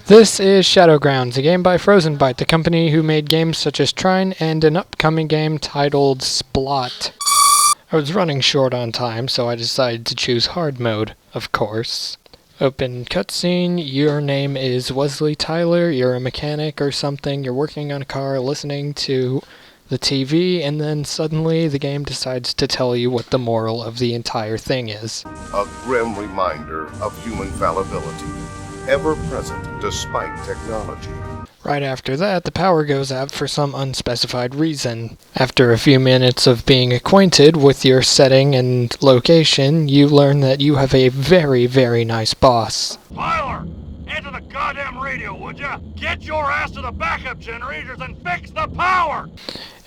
This is Shadowgrounds, a game by Frozen Byte, the company who made games such as Trine and an upcoming game titled Splot. I was running short on time, so I decided to choose hard mode, of course. Open cutscene, your name is Wesley Tyler, you're a mechanic or something, you're working on a car, listening to the TV, and then suddenly the game decides to tell you what the moral of the entire thing is. A grim reminder of human fallibility, ever present despite technology. Right after that, the power goes out for some unspecified reason. After a few minutes of being acquainted with your setting and location, you learn that you have a very, very nice boss. Tyler, answer the goddamn radio, would ya? Get your ass to the backup generators and fix the power!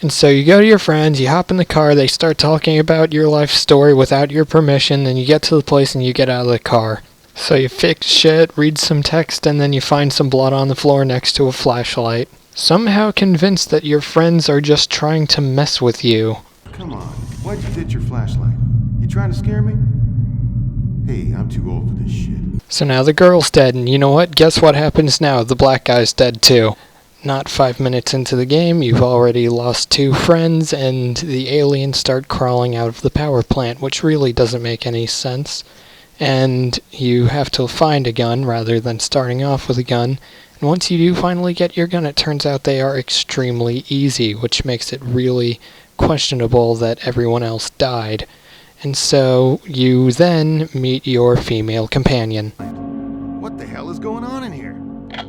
And so you go to your friends, you hop in the car, they start talking about your life story without your permission, then you get to the place and you get out of the car. So you fix shit, read some text, and then you find some blood on the floor next to a flashlight. Somehow convinced that your friends are just trying to mess with you. Come on, why'd you ditch your flashlight? You trying to scare me? Hey, I'm too old for this shit. So now the girl's dead, and you know what? Guess what happens now? The black guy's dead too. Not 5 minutes into the game, you've already lost 2 friends, and the aliens start crawling out of the power plant, which really doesn't make any sense. And you have to find a gun rather than starting off with a gun. And once you do finally get your gun, it turns out they are extremely easy, which makes it really questionable that everyone else died. And so you then meet your female companion. What the hell is going on in here?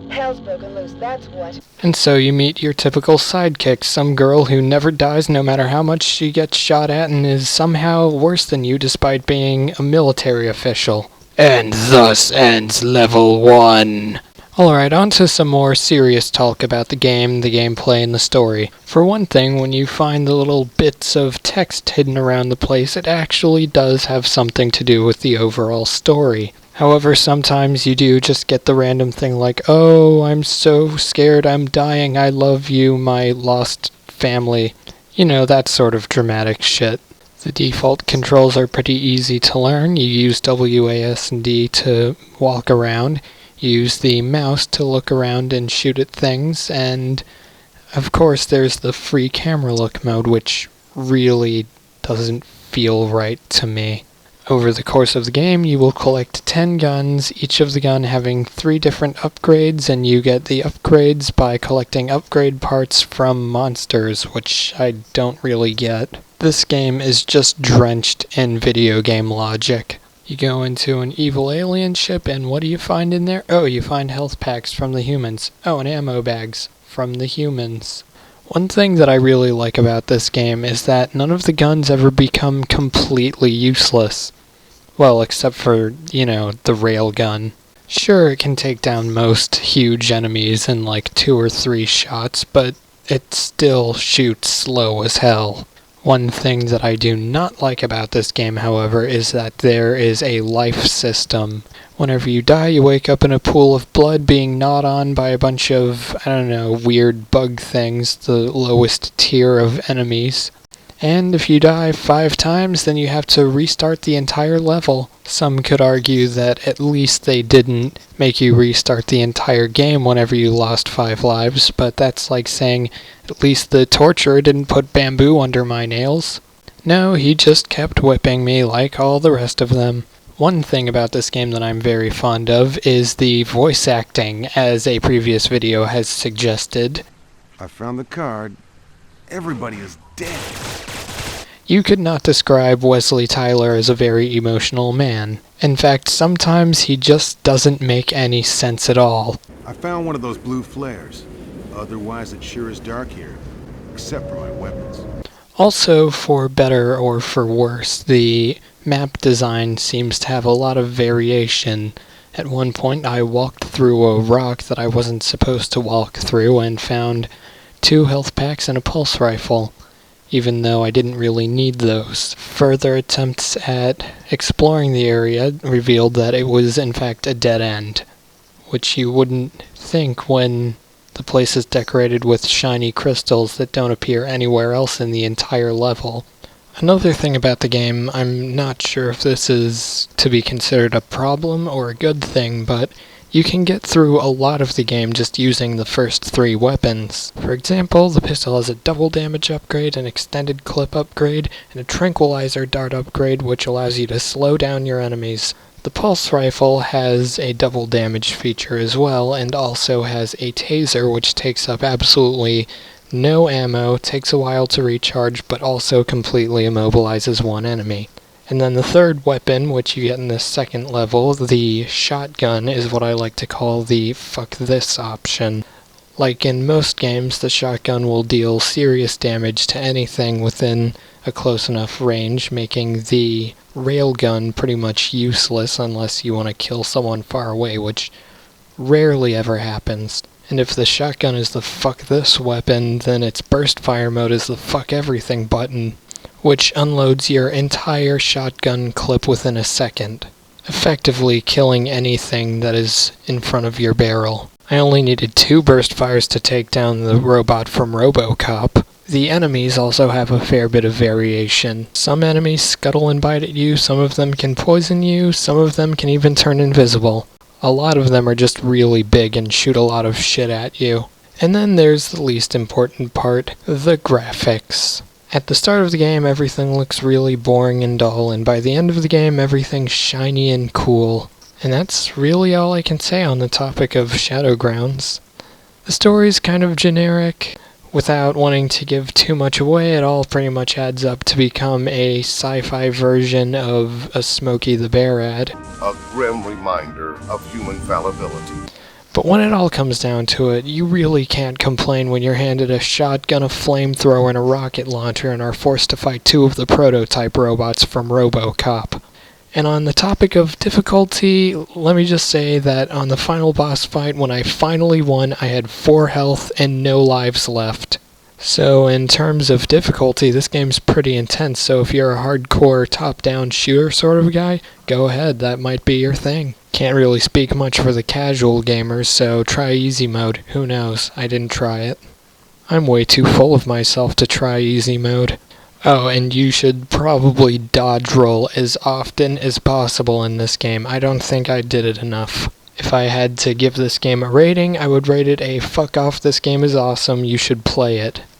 Hell's broken loose, that's what. And so you meet your typical sidekick, some girl who never dies no matter how much she gets shot at and is somehow worse than you despite being a military official. And thus ends level 1. Alright, on to some more serious talk about the game, the gameplay, and the story. For one thing, when you find the little bits of text hidden around the place, it actually does have something to do with the overall story. However, sometimes you do just get the random thing like, oh, I'm so scared, I'm dying, I love you, my lost family. You know, that sort of dramatic shit. The default controls are pretty easy to learn. You use WASD to walk around. You use the mouse to look around and shoot at things. And, of course, there's the free camera look mode, which really doesn't feel right to me. Over the course of the game, you will collect 10 guns, each of the gun having 3 different upgrades, and you get the upgrades by collecting upgrade parts from monsters, which I don't really get. This game is just drenched in video game logic. You go into an evil alien ship, and what do you find in there? Oh, you find health packs from the humans. Oh, and ammo bags from the humans. One thing that I really like about this game is that none of the guns ever become completely useless. Well, except for, you know, the railgun. Sure, it can take down most huge enemies in like 2 or 3 shots, but it still shoots slow as hell. One thing that I do not like about this game, however, is that there is a life system. Whenever you die, you wake up in a pool of blood being gnawed on by a bunch of, I don't know, weird bug things, the lowest tier of enemies. And if you die 5 times, then you have to restart the entire level. Some could argue that at least they didn't make you restart the entire game whenever you lost 5 lives, but that's like saying, at least the torturer didn't put bamboo under my nails. No, he just kept whipping me like all the rest of them. One thing about this game that I'm very fond of is the voice acting, as a previous video has suggested. I found the card. Everybody is dead. You could not describe Wesley Tyler as a very emotional man. In fact, sometimes he just doesn't make any sense at all. I found one of those blue flares. Otherwise, it sure is dark here. Except for my weapons. Also, for better or for worse, the map design seems to have a lot of variation. At one point, I walked through a rock that I wasn't supposed to walk through and found 2 health packs and a pulse rifle, even though I didn't really need those. Further attempts at exploring the area revealed that it was in fact a dead end, which you wouldn't think when the place is decorated with shiny crystals that don't appear anywhere else in the entire level. Another thing about the game, I'm not sure if this is to be considered a problem or a good thing, but you can get through a lot of the game just using the first 3 weapons. For example, the pistol has a double damage upgrade, an extended clip upgrade, and a tranquilizer dart upgrade, which allows you to slow down your enemies. The pulse rifle has a double damage feature as well, and also has a taser, which takes up absolutely no ammo, takes a while to recharge, but also completely immobilizes one enemy. And then the third weapon, which you get in the second level, the shotgun, is what I like to call the fuck this option. Like in most games, the shotgun will deal serious damage to anything within a close enough range, making the railgun pretty much useless unless you want to kill someone far away, which rarely ever happens. And if the shotgun is the fuck this weapon, then its burst fire mode is the fuck everything button, which unloads your entire shotgun clip within a second, effectively killing anything that is in front of your barrel. I only needed 2 burst fires to take down the robot from RoboCop. The enemies also have a fair bit of variation. Some enemies scuttle and bite at you, some of them can poison you, some of them can even turn invisible. A lot of them are just really big and shoot a lot of shit at you. And then there's the least important part, the graphics. At the start of the game, everything looks really boring and dull, and by the end of the game, everything's shiny and cool. And that's really all I can say on the topic of Shadowgrounds. The story's kind of generic. Without wanting to give too much away, it all pretty much adds up to become a sci-fi version of a Smokey the Bear ad. A grim reminder of human fallibility. But when it all comes down to it, you really can't complain when you're handed a shotgun, a flamethrower, and a rocket launcher and are forced to fight 2 of the prototype robots from RoboCop. And on the topic of difficulty, let me just say that on the final boss fight, when I finally won, I had 4 health and no lives left. So in terms of difficulty, this game's pretty intense, so if you're a hardcore top-down shooter sort of guy, go ahead, that might be your thing. Can't really speak much for the casual gamers, so try easy mode. Who knows? I didn't try it. I'm way too full of myself to try easy mode. Oh, and you should probably dodge roll as often as possible in this game. I don't think I did it enough. If I had to give this game a rating, I would rate it a fuck off, this game is awesome, you should play it.